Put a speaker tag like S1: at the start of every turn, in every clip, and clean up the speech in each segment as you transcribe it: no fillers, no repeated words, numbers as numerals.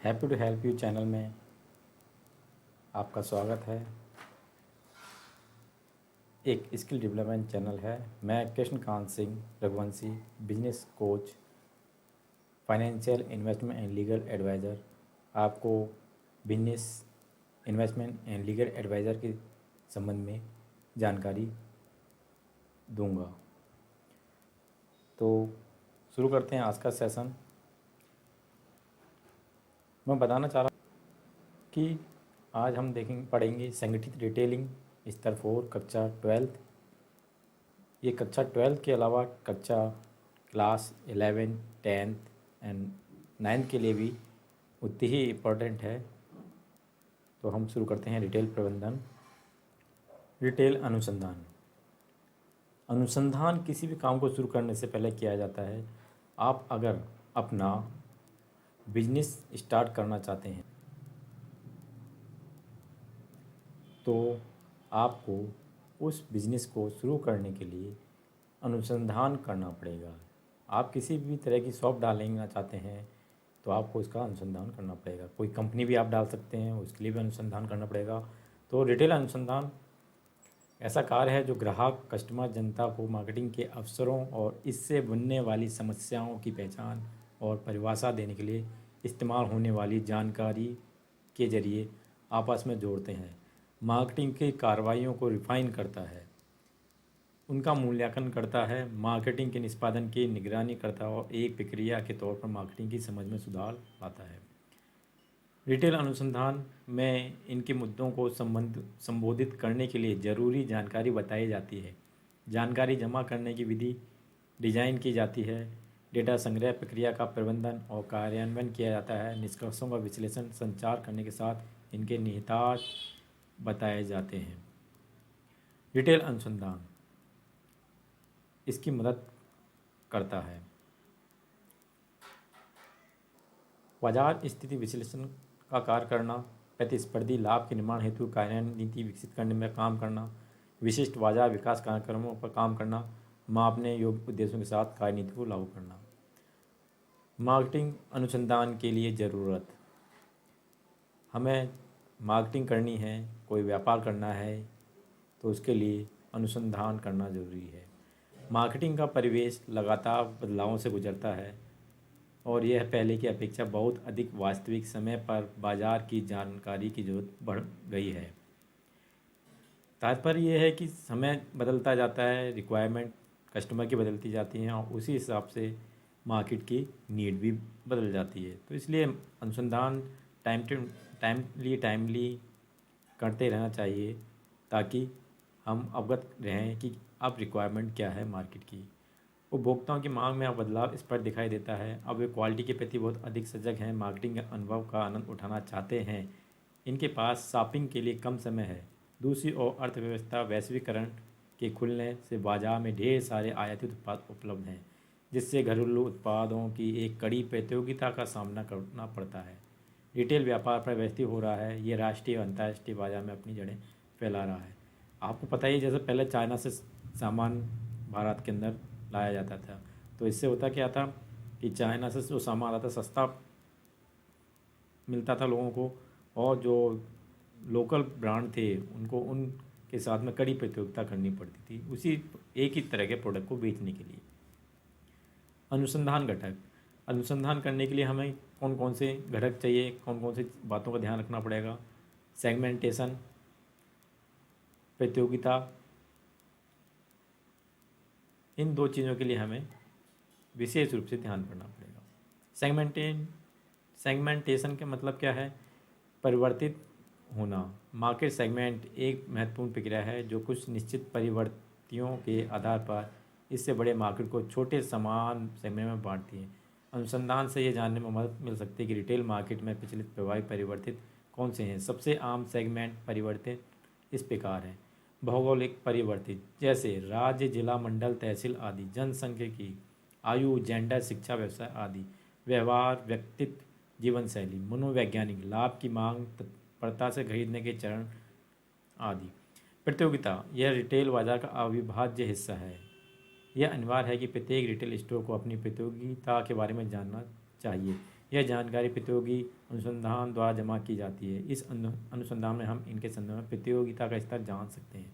S1: Happy to help you channel में आपका स्वागत है। एक स्किल डेवलपमेंट चैनल है। मैं Krishnakant Singh Raghuvanshi, business coach, financial investment and legal adviser आपको business investment and legal adviser के संबंध में जानकारी दूंगा। तो शुरू करते हैं आज का सेशन। मैं बताना चाह रहा हूँ कि आज हम पढ़ेंगे संगठित रिटेलिंग स्तर 4 कक्षा 12। ये कक्षा 12 के अलावा कक्षा क्लास 11, 10th एंड 9th के लिए भी उतनी ही इम्पोर्टेंट है। तो हम शुरू करते हैं रिटेल प्रबंधन। रिटेल अनुसंधान। अनुसंधान किसी भी काम को शुरू करने से पहले किया जाता है। आप अगर अपना बिजनेस स्टार्ट करना चाहते हैं तो आपको उस बिज़नेस को शुरू करने के लिए अनुसंधान करना पड़ेगा। आप किसी भी तरह की शॉप डालना चाहते हैं तो आपको उसका अनुसंधान करना पड़ेगा। कोई कंपनी भी आप डाल सकते हैं, उसके लिए भी अनुसंधान करना पड़ेगा। तो रिटेल अनुसंधान ऐसा कार्य है जो ग्राहक, कस्टमर, जनता को मार्केटिंग के अवसरों और इससे बनने वाली समस्याओं की पहचान और परिभाषा देने के लिए इस्तेमाल होने वाली जानकारी के जरिए आपस में जोड़ते हैं। मार्केटिंग की कार्रवाइयों को रिफाइन करता है, उनका मूल्यांकन करता है, मार्केटिंग के निष्पादन की निगरानी करता है और एक प्रक्रिया के तौर पर मार्केटिंग की समझ में सुधार लाता है। रिटेल अनुसंधान में इनके मुद्दों को संबोधित करने के लिए ज़रूरी जानकारी बताई जाती है। जानकारी जमा करने की विधि डिजाइन की जाती है। डेटा संग्रह, प्रक्रिया का प्रबंधन और कार्यान्वयन किया जाता है। निष्कर्षों का विश्लेषण, संचार करने के साथ इनके निहितार्थ बताए जाते हैं। रिटेल अनुसंधान इसकी मदद करता है। बाजार स्थिति विश्लेषण का कार्य करना, प्रतिस्पर्धी लाभ के निर्माण हेतु कार्यान्वयन नीति विकसित करने में काम करना, विशिष्ट बाजार विकास कार्यक्रमों पर काम करना, मापने योग्य उद्देश्यों के साथ कार्यनीति को लागू करना। मार्केटिंग अनुसंधान के लिए ज़रूरत। हमें मार्केटिंग करनी है, कोई व्यापार करना है तो उसके लिए अनुसंधान करना ज़रूरी है। मार्केटिंग का परिवेश लगातार बदलावों से गुजरता है और यह पहले की अपेक्षा बहुत अधिक वास्तविक समय पर बाजार की जानकारी की जरूरत बढ़ गई है। तात्पर्य यह है कि समय बदलता जाता है, रिक्वायरमेंट कस्टमर की बदलती जाती हैं और उसी हिसाब से मार्केट की नीड भी बदल जाती है। तो इसलिए अनुसंधान टाइमली करते रहना चाहिए ताकि हम अवगत रहें कि अब रिक्वायरमेंट क्या है मार्केट की। उपभोक्ताओं की मांग में अब बदलाव स्पष्ट दिखाई देता है। अब वे क्वालिटी के प्रति बहुत अधिक सजग हैं, मार्केटिंग के अनुभव का आनंद उठाना चाहते हैं। इनके पास शॉपिंग के लिए कम समय है। दूसरी ओर अर्थव्यवस्था वैश्वीकरण के खुलने से बाजार में ढेर सारे आयातित उत्पाद उपलब्ध हैं, जिससे घरेलू उत्पादों की एक कड़ी प्रतियोगिता का सामना करना पड़ता है। रिटेल व्यापार पर व्यवस्थित हो रहा है। ये राष्ट्रीय और अंतर्राष्ट्रीय बाजार में अपनी जड़ें फैला रहा है। आपको पता ही है, जैसे पहले चाइना से सामान भारत के अंदर लाया जाता था तो इससे होता क्या था कि चाइना से जो सामान आता था सस्ता मिलता था लोगों को, और जो लोकल ब्रांड थे उनको उनके साथ में कड़ी प्रतियोगिता करनी पड़ती थी उसी एक ही तरह के प्रोडक्ट को बेचने के लिए। अनुसंधान घटक। अनुसंधान करने के लिए हमें कौन कौन से घटक चाहिए, कौन कौन सी बातों का ध्यान रखना पड़ेगा। सेगमेंटेशन, प्रतियोगिता, इन दो चीज़ों के लिए हमें विशेष रूप से ध्यान करना पड़ेगा। सेगमेंटेशन का मतलब क्या है? परिवर्तित होना। मार्केट सेगमेंट एक महत्वपूर्ण प्रक्रिया है जो कुछ निश्चित परिवर्तियों के आधार पर इससे बड़े मार्केट को छोटे समान सेगमेंट में बांटती है। अनुसंधान से ये जानने में मदद मिल सकती है कि रिटेल मार्केट में प्रचलित प्रभावी परिवर्तित कौन से हैं। सबसे आम सेगमेंट परिवर्तित इस प्रकार हैं। भौगोलिक परिवर्तित, जैसे राज्य, जिला, मंडल, तहसील आदि। जनसांख्यिकी, आयु, जेंडर, शिक्षा, व्यवसाय आदि। व्यवहार, व्यक्तित्व, जीवन शैली। मनोवैज्ञानिक, लाभ की मांग, तत्परता से खरीदने के चरण आदि। प्रतियोगिता, यह रिटेल बाजार का अविभाज्य हिस्सा है। यह अनिवार्य है कि प्रत्येक रिटेल स्टोर को अपनी प्रतियोगिता के बारे में जानना चाहिए। यह जानकारी प्रतियोगी अनुसंधान द्वारा जमा की जाती है। इस अनुसंधान में हम इनके संदर्भ में प्रतियोगिता का स्तर जान सकते हैं।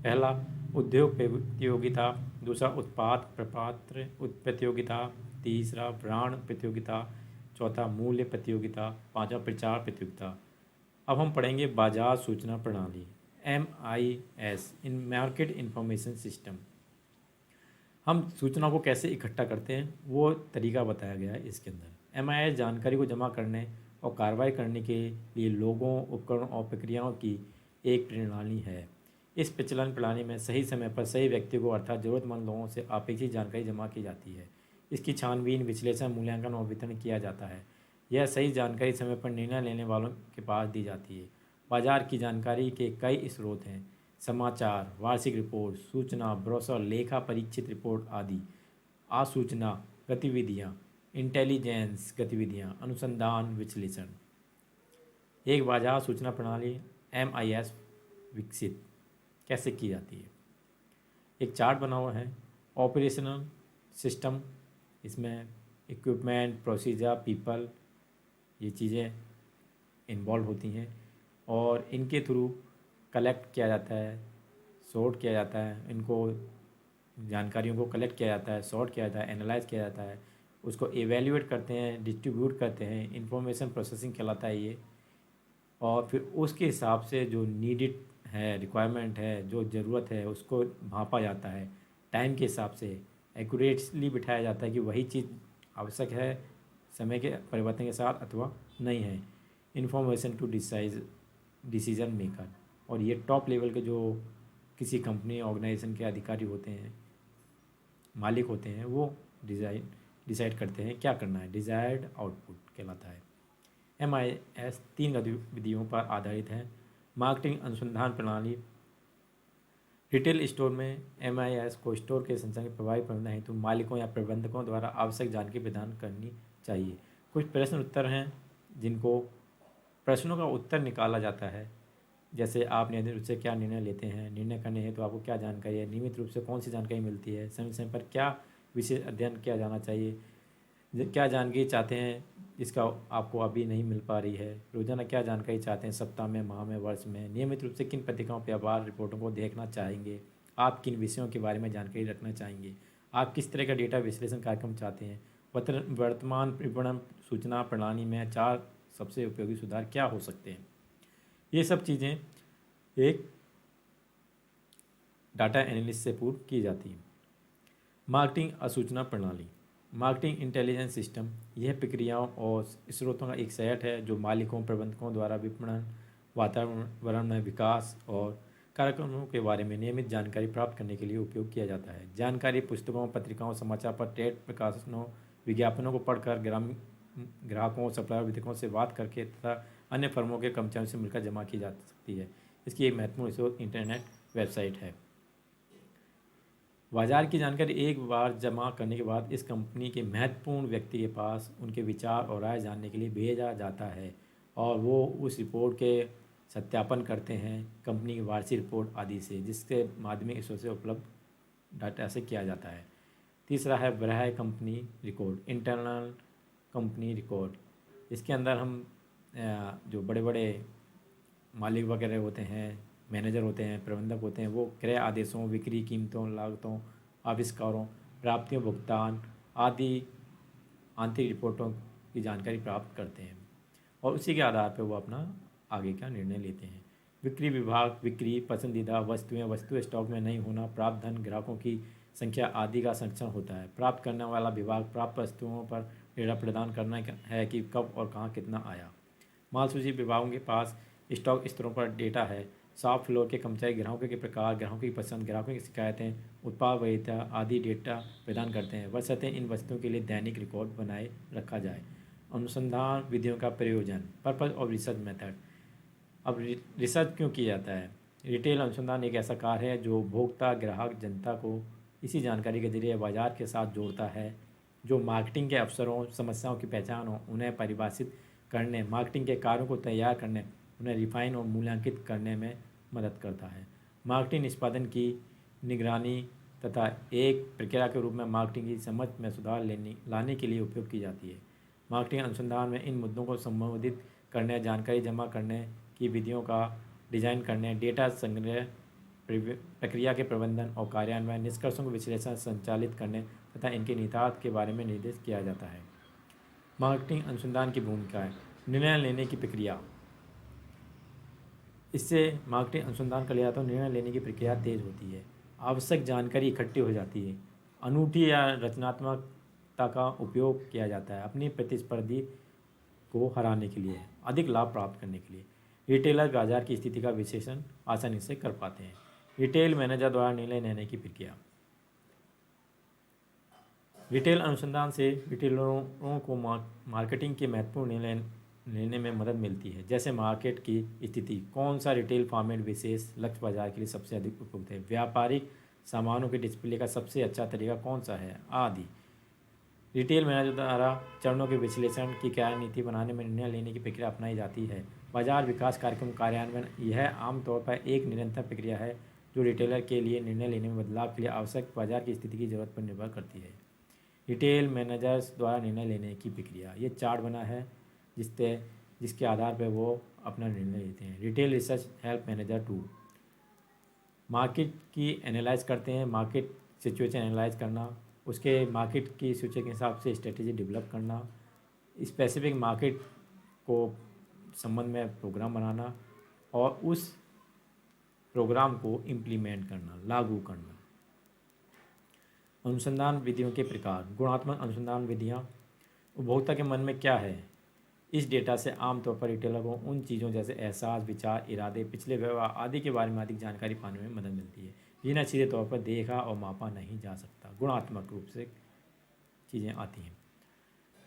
S1: पहला, उद्योग प्रतियोगिता। दूसरा, उत्पाद प्रपत्र प्रतियोगिता। तीसरा, ब्रांड प्रतियोगिता। चौथा, मूल्य प्रतियोगिता। पांचवा, प्रचार प्रतियोगिता। अब हम पढ़ेंगे बाजार सूचना प्रणाली, MIS, इन मार्केट इंफॉर्मेशन सिस्टम। हम सूचना को कैसे इकट्ठा करते हैं वो तरीका बताया गया है इसके अंदर। MIS जानकारी को जमा करने और कार्रवाई करने के लिए लोगों, उपकरणों और प्रक्रियाओं की एक प्रणाली है। इस प्रचलन प्रणाली में सही समय पर सही व्यक्ति को अर्थात ज़रूरतमंद लोगों से अपेक्षित जानकारी जमा की जाती है। इसकी छानबीन, विश्लेषण, मूल्यांकन और वितरण किया जाता है। यह सही जानकारी समय पर निर्णय लेने वालों के पास दी जाती है। बाजार की जानकारी के कई स्रोत हैं: समाचार, वार्षिक रिपोर्ट, सूचना, ब्रोशर, लेखा परीक्षित रिपोर्ट आदि। आसूचना गतिविधियाँ, इंटेलिजेंस गतिविधियाँ, अनुसंधान, विश्लेषण। एक बाजार सूचना प्रणाली MIS विकसित कैसे की जाती है? एक चार्ट बना हुआ है, ऑपरेशनल सिस्टम। इसमें इक्विपमेंट, प्रोसीजर, पीपल, ये चीज़ें इन्वॉल्व होती हैं और इनके थ्रू कलेक्ट किया जाता है, सॉर्ट किया जाता है, इनको जानकारियों को कलेक्ट किया जाता है, सॉर्ट किया जाता है, एनालाइज किया जाता है, उसको एवेल्यूएट करते हैं, डिस्ट्रीब्यूट करते हैं, इंफॉर्मेशन प्रोसेसिंग कहलाता है ये। और फिर उसके हिसाब से जो नीडिड है, रिक्वायरमेंट है, जो ज़रूरत है, उसको भांपा जाता है टाइम के हिसाब से, एक्यूरेटली बिठाया जाता है कि वही चीज़ आवश्यक है समय के परिवर्तन के साथ अथवा नहीं है। Information to decision maker. और ये टॉप लेवल के जो किसी कंपनी ऑर्गेनाइजेशन के अधिकारी होते हैं, मालिक होते हैं, वो डिसाइड करते हैं क्या करना है। डिजायर्ड आउटपुट कहलाता है। MIS 3 गतिविधियों पर आधारित है। मार्केटिंग अनुसंधान प्रणाली। रिटेल स्टोर में MIS को स्टोर के संचालन के प्रभावी प्रबंधन हेतु मालिकों या प्रबंधकों द्वारा आवश्यक जानकारी प्रदान करनी चाहिए। कुछ प्रश्न उत्तर हैं जिनको प्रश्नों का उत्तर निकाला जाता है। जैसे आप नियमित रूप से क्या निर्णय लेते हैं, निर्णय करने हेतु आपको क्या जानकारी है, नियमित रूप से कौन सी जानकारी मिलती है, समय समय पर क्या विशेष अध्ययन किया जाना चाहिए, क्या जानकारी चाहते हैं जिसका आपको अभी नहीं मिल पा रही है, रोजाना क्या जानकारी चाहते हैं, सप्ताह में, माह में, वर्ष में, नियमित रूप से किन पत्रिकाओं व्यापार रिपोर्टों को देखना चाहेंगे, आप किन विषयों के बारे में जानकारी रखना चाहेंगे, आप किस तरह का डेटा विश्लेषण कार्यक्रम चाहते हैं, वर्तमान विपणन सूचना प्रणाली में 4 सबसे उपयोगी सुधार क्या हो सकते हैं। ये सब चीज़ें एक डाटा एनालिस्ट से पूर्व की जाती हैं। मार्केटिंग असूचना प्रणाली, मार्केटिंग इंटेलिजेंस सिस्टम, यह प्रक्रियाओं और स्रोतों का एक सेट है जो मालिकों, प्रबंधकों द्वारा विपणन वातावरण में विकास और कार्यक्रमों के बारे में नियमित जानकारी प्राप्त करने के लिए उपयोग किया जाता है। जानकारी पुस्तकों, पत्रिकाओं, समाचार पत्र, ट्रेड प्रकाशनों, विज्ञापनों को पढ़कर ग्राहकों, सप्लायर, वितरकों से बात करके तथा अन्य फर्मों के कर्मचारियों से मिलकर जमा की जा सकती है। इसकी एक महत्वपूर्ण स्रोत इंटरनेट वेबसाइट है। बाजार की जानकारी एक बार जमा करने के बाद इस कंपनी के महत्वपूर्ण व्यक्ति के पास उनके विचार और राय जानने के लिए भेजा जाता है और वो उस रिपोर्ट के सत्यापन करते हैं कंपनी की वार्षिक रिपोर्ट आदि से, जिसके माध्यमिक स्रोत से उपलब्ध डाटा से किया जाता है। तीसरा है बाह्य company record, internal company record. इसके अंदर हम जो बड़े बड़े मालिक वगैरह होते हैं, मैनेजर होते हैं, प्रबंधक होते हैं, वो क्रय आदेशों, बिक्री, कीमतों, लागतों, आविष्कारों, प्राप्तियों, भुगतान आदि आंतरिक रिपोर्टों की जानकारी प्राप्त करते हैं और उसी के आधार पर वो अपना आगे का निर्णय लेते हैं। बिक्री विभाग बिक्री, पसंदीदा वस्तुएं, वस्तु स्टॉक में नहीं होना, प्राप्त धन, ग्राहकों की संख्या आदि का संरक्षण होता है। प्राप्त करने वाला विभाग प्राप्त वस्तुओं पर डेटा प्रदान करना है कि कब और कहाँ कितना आया। माल सूची विभागों के पास स्टॉक स्तरों पर डेटा है। शॉप फ्लोर के कर्मचारी ग्राहकों के प्रकार, ग्राहकों की पसंद, ग्राहकों की शिकायतें, उत्पाद वैधता आदि डेटा प्रदान करते हैं। बशर्ते इन वस्तुओं के लिए दैनिक रिकॉर्ड बनाए रखा जाए। अनुसंधान विधियों का प्रयोजन, पर्पज ऑफ रिसर्च मेथड। अब रिसर्च क्यों किया जाता है? रिटेल अनुसंधान एक ऐसा कार्य है जो उपभोक्ता, ग्राहक, जनता को इसी जानकारी के जरिए बाजार के साथ जोड़ता है जो मार्केटिंग के अवसरों, समस्याओं की पहचान हो, उन्हें परिभाषित करने, मार्केटिंग के कार्यों को तैयार करने, उन्हें रिफाइन और मूल्यांकित करने में मदद करता है। मार्केटिंग निष्पादन की निगरानी तथा एक प्रक्रिया के रूप में मार्केटिंग की समझ में सुधार लाने के लिए उपयोग की जाती है। मार्केटिंग अनुसंधान में इन मुद्दों को संबोधित करने, जानकारी जमा करने की विधियों का डिजाइन करने, डेटा संग्रह, प्रक्रिया के प्रबंधन और कार्यान्वयन, निष्कर्षों को विश्लेषण संचालित करने तथा इनके निहितार्थ के बारे में निर्देश किया जाता है। मार्केटिंग अनुसंधान की भूमिका है निर्णय लेने की प्रक्रिया। इससे मार्केटिंग अनुसंधान कर लिया तो निर्णय लेने की प्रक्रिया तेज होती है, आवश्यक जानकारी इकट्ठी हो जाती है, अनूठी या रचनात्मकता का उपयोग किया जाता है अपनी प्रतिस्पर्धी को हराने के लिए, अधिक लाभ प्राप्त करने के लिए। रिटेलर बाजार की स्थिति का विश्लेषण आसानी से कर पाते हैं। रिटेल मैनेजर द्वारा निर्णय लेने की प्रक्रिया। रिटेल अनुसंधान से रिटेलरों को मार्केटिंग के महत्वपूर्ण निर्णय लेने में मदद मिलती है, जैसे मार्केट की स्थिति, कौन सा रिटेल फॉर्मेट विशेष लक्ष्य बाजार के लिए सबसे अधिक उपयुक्त है, व्यापारिक सामानों के डिस्प्ले का सबसे अच्छा तरीका कौन सा है आदि। रिटेल मैनेजर द्वारा चरणों के विश्लेषण की क्या नीति बनाने में निर्णय लेने की प्रक्रिया अपनाई जाती है। बाजार विकास कार्यक्रम कार्यान्वयन, यह आमतौर पर एक निरंतर प्रक्रिया है जो रिटेलर के लिए निर्णय लेने में बदलाव के लिए आवश्यक बाजार की स्थिति की जरूरत पर निर्भर करती है। रिटेल मैनेजर्स द्वारा निर्णय लेने की प्रक्रिया, ये चार्ट बना है जिसके आधार पर वो अपना निर्णय लेते हैं। Retail research help manager to market की एनालाइज करते हैं, मार्केट सिचुएशन एनालाइज करना, उसके मार्केट की सिचुएशन के हिसाब से स्ट्रेटेजी डेवलप करना, स्पेसिफिक मार्केट को संबंध में प्रोग्राम बनाना और उस प्रोग्राम को इम्प्लीमेंट करना, लागू करना। अनुसंधान विधियों के प्रकार। गुणात्मक अनुसंधान विधियाँ। उपभोक्ता के मन में क्या है, इस डेटा से आमतौर पर रिटेलर को उन चीज़ों जैसे एहसास, विचार, इरादे, पिछले व्यवहार आदि के बारे में अधिक जानकारी पाने में मदद मिलती है, जिन्हें सीधे तौर पर देखा और मापा नहीं जा सकता। गुणात्मक रूप से चीज़ें आती हैं।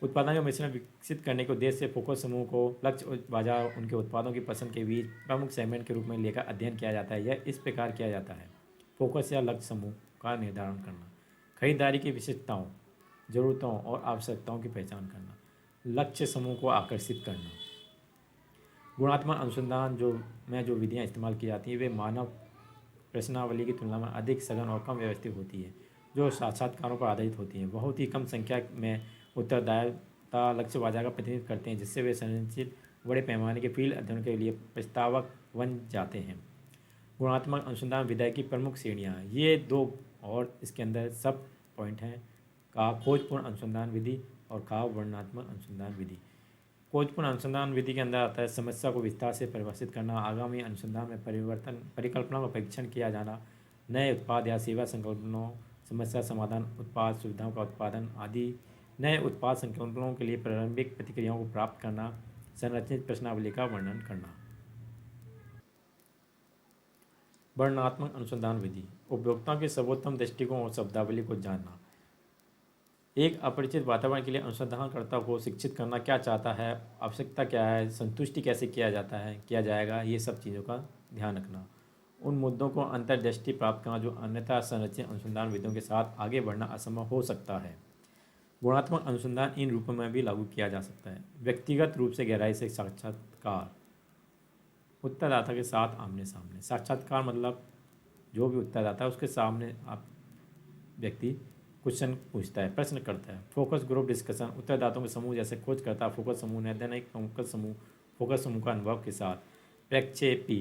S1: उत्पादन का मिश्रण विकसित करने के उद्देश्य से फोकस समूह को लक्ष्य बाजार उनके उत्पादों की पसंद के बीच प्रमुख सेगमेंट के रूप में लेकर अध्ययन किया जाता है। यह इस प्रकार किया जाता है। फोकस या लक्ष्य समूह का निर्धारण करना, खरीदारी की विशेषताओं, ज़रूरतों और आवश्यकताओं की पहचान करना, लक्ष्य समूह को आकर्षित करना। गुणात्मक अनुसंधान जो विधियाँ इस्तेमाल की जाती हैं वे मानव प्रश्नावली की तुलना में अधिक सघन और कम व्यवस्थित होती है, जो साक्षात्कारों पर आधारित होती हैं। बहुत ही कम संख्या में उत्तरदायिता लक्ष्य बाजार का प्रतिनिधित्व करते हैं, जिससे वे संरचित बड़े पैमाने के फील्ड अध्ययन के लिए प्रस्तावक बन जाते हैं। गुणात्मक अनुसंधान विधि की प्रमुख श्रेणियाँ, ये दो और इसके अंदर सब पॉइंट हैं का खोजपूर्ण अनुसंधान विधि और का वर्णनात्मक अनुसंधान विधि। खोजपूर्ण अनुसंधान विधि के अंदर आता है समस्या को विस्तार से परिभाषित करना, आगामी अनुसंधान में परिकल्पना का परीक्षण किया जाना, नए उत्पाद या सेवा संकल्पनों, समस्या समाधान, उत्पाद सुविधाओं का उत्पादन आदि, नए उत्पाद संकल्पनों के लिए प्रारंभिक प्रतिक्रियाओं को प्राप्त करना, संरचित प्रश्नावली का वर्णन करना। वर्णनात्मक अनुसंधान विधि, उपभोक्ताओं के सर्वोत्तम दृष्टिकोण और शब्दावली को जानना। एक अपरिचित वातावरण के लिए अनुसंधानकर्ता को शिक्षित करना, क्या चाहता है, आवश्यकता क्या है, संतुष्टि कैसे किया जाएगा, ये सब चीज़ों का ध्यान रखना। उन मुद्दों को अंतर्दृष्टि प्राप्त करना जो अन्यथा संरचित अनुसंधान विधियों के साथ आगे बढ़ना असंभव हो सकता है। गुणात्मक अनुसंधान इन रूपों में भी लागू किया जा सकता है। व्यक्तिगत रूप से गहराई से साक्षात्कार, उत्तरदाता के साथ आमने सामने। साक्षात्कार मतलब जो भी उत्तरदाता है उसके सामने आप व्यक्ति क्वेश्चन पूछता है, प्रश्न करता है। फोकस ग्रुप डिस्कशन, उत्तरदाताओं के समूह जैसे खोज करता फोकस समूह, नैदानिक फोकस समूह का अनुभव के साथ। प्रक्षेपी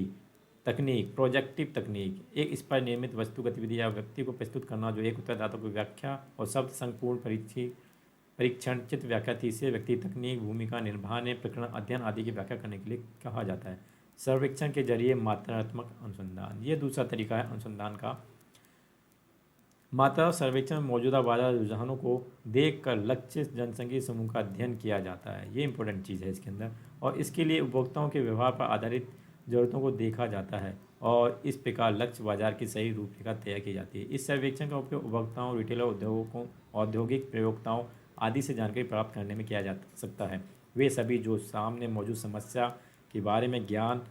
S1: तकनीक, प्रोजेक्टिव तकनीक, एक इस पर निर्मित वस्तु, गतिविधि या व्यक्ति को प्रस्तुत करना जो एक उत्तरदाता को व्याख्या और शब्द संपूर्ण परीक्षण, चित्र व्याख्या, तीसरे व्यक्ति तकनीक, भूमिका निर्माण, प्रकरण अध्ययन आदि की व्याख्या करने के लिए कहा जाता है। सर्वेक्षण के जरिए मात्रात्मक अनुसंधान, ये दूसरा तरीका है अनुसंधान का। मात्रा सर्वेक्षण में मौजूदा बाजार रुझानों को देखकर लक्षित जनसंख्या समूह का अध्ययन किया जाता है, ये इंपॉर्टेंट चीज़ है इसके अंदर। और इसके लिए उपभोक्ताओं के व्यवहार पर आधारित ज़रूरतों को देखा जाता है और इस प्रकार लक्ष्य बाजार की सही रूपरेखा तैयार की जाती है। इस सर्वेक्षण का उपयोग उपभोक्ताओं, रिटेलर, औद्योगिक प्रयोक्ताओं आदि से जानकारी प्राप्त करने में किया जा सकता है। वे सभी जो सामने मौजूद समस्या के बारे में ज्ञान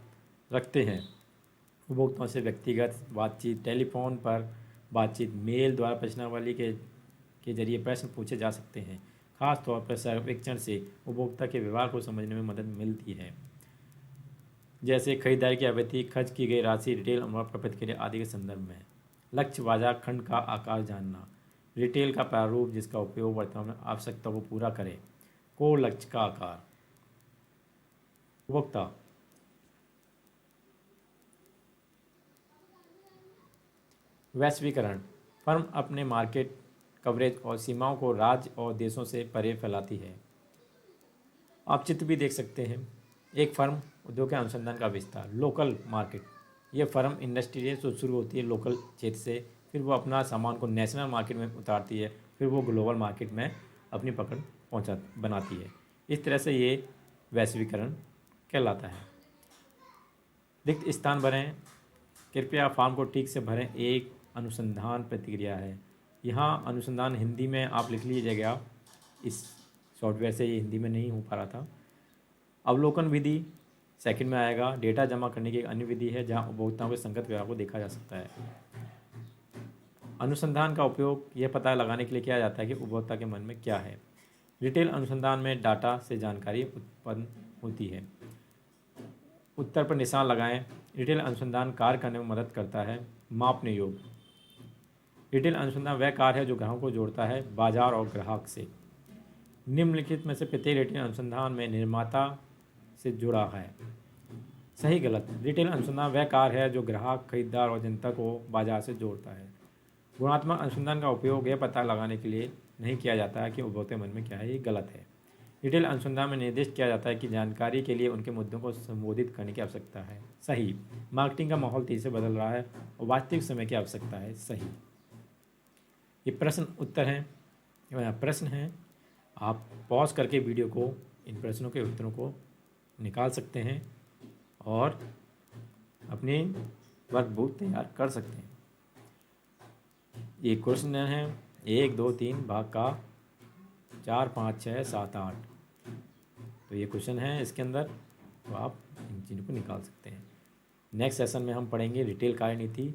S1: रखते हैं। उपभोक्ताओं से व्यक्तिगत बातचीत, टेलीफोन पर बातचीत, मेल द्वारा प्रश्नावली के जरिए प्रश्न पूछे जा सकते हैं। खास तौर पर सर्वेक्षण से उपभोक्ता के व्यवहार को समझने में मदद मिलती है, जैसे खरीदारी की अवधि, खर्च की गई राशि, रिटेल अनुभव पर प्रतिक्रिया आदि के संदर्भ में। लक्ष्य बाजार खंड का आकार जानना, रिटेल का प्रारूप जिसका उपयोग वर्तमान में आवश्यकता को पूरा करे। कोर लक्ष्य का आकार। उपभोक्ता वैश्वीकरण, फर्म अपने मार्केट कवरेज और सीमाओं को राज्य और देशों से परे फैलाती है। आप चित्र भी देख सकते हैं। एक फर्म उद्योग के अनुसंधान का विस्तार। लोकल मार्केट, ये फर्म इंडस्ट्री से शुरू होती है लोकल क्षेत्र से, फिर वो अपना सामान को नेशनल मार्केट में उतारती है, फिर वो ग्लोबल मार्केट में अपनी पकड़ पहुंचा बनाती है। इस तरह से ये वैश्वीकरण कहलाता है। रिक्त स्थान भरें, कृपया फॉर्म को ठीक से भरें। एक अनुसंधान प्रतिक्रिया है। यहाँ अनुसंधान हिंदी में आप लिख लीजिएगा, इस सॉफ्टवेयर से ये हिंदी में नहीं हो पा रहा था। अवलोकन विधि सेकंड में आएगा। डेटा जमा करने की एक अन्य विधि है जहाँ उपभोक्ताओं के संगत व्यवहार को देखा जा सकता है। अनुसंधान का उपयोग यह पता लगाने के लिए किया जाता है कि उपभोक्ता के मन में क्या है। रिटेल अनुसंधान में डाटा से जानकारी उत्पन्न होती है। उत्तर पर निशान लगाएं। रिटेल अनुसंधान कार्य करने में मदद करता है। मापने योग्य, रिटेल अनुसंधान वह कार्य है जो ग्राहकों को जोड़ता है बाजार और ग्राहक से। निम्नलिखित में से प्रत्येक रिटेल अनुसंधान में निर्माता से जुड़ा है। सही गलत, रिटेल अनुसंधान वह कार्य है जो ग्राहक, खरीदार और जनता को बाजार से जोड़ता है। गुणात्मक अनुसंधान का उपयोग यह पता लगाने के लिए नहीं किया जाता है कि उपभोक्ता मन में क्या है, ये गलत है। रिटेल अनुसंधान में निर्दिष्ट किया जाता है कि जानकारी के लिए उनके मुद्दों को संबोधित करने की आवश्यकता है। सही, मार्केटिंग का माहौल तेजी से बदल रहा है और वास्तविक समय की आवश्यकता है। सही। ये प्रश्न उत्तर हैं, प्रश्न हैं। आप पॉज करके वीडियो को इन प्रश्नों के उत्तरों को निकाल सकते हैं और अपने वर्कबुक तैयार कर सकते हैं। ये क्वेश्चन है 1, 2, 3 भाग का 4, 5, 6, 7, 8। तो ये क्वेश्चन है इसके अंदर, तो आप इन चीज़ों को निकाल सकते हैं। नेक्स्ट सेशन में हम पढ़ेंगे रिटेल कार्यनीति।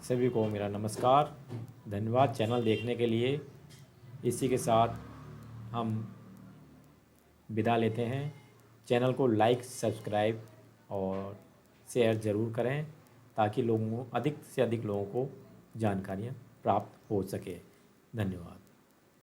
S1: सभी को मेरा नमस्कार, धन्यवाद चैनल देखने के लिए। इसी के साथ हम विदा लेते हैं। चैनल को लाइक, सब्सक्राइब और शेयर ज़रूर करें ताकि लोगों को अधिक से अधिक लोगों को जानकारियाँ प्राप्त हो सके। धन्यवाद।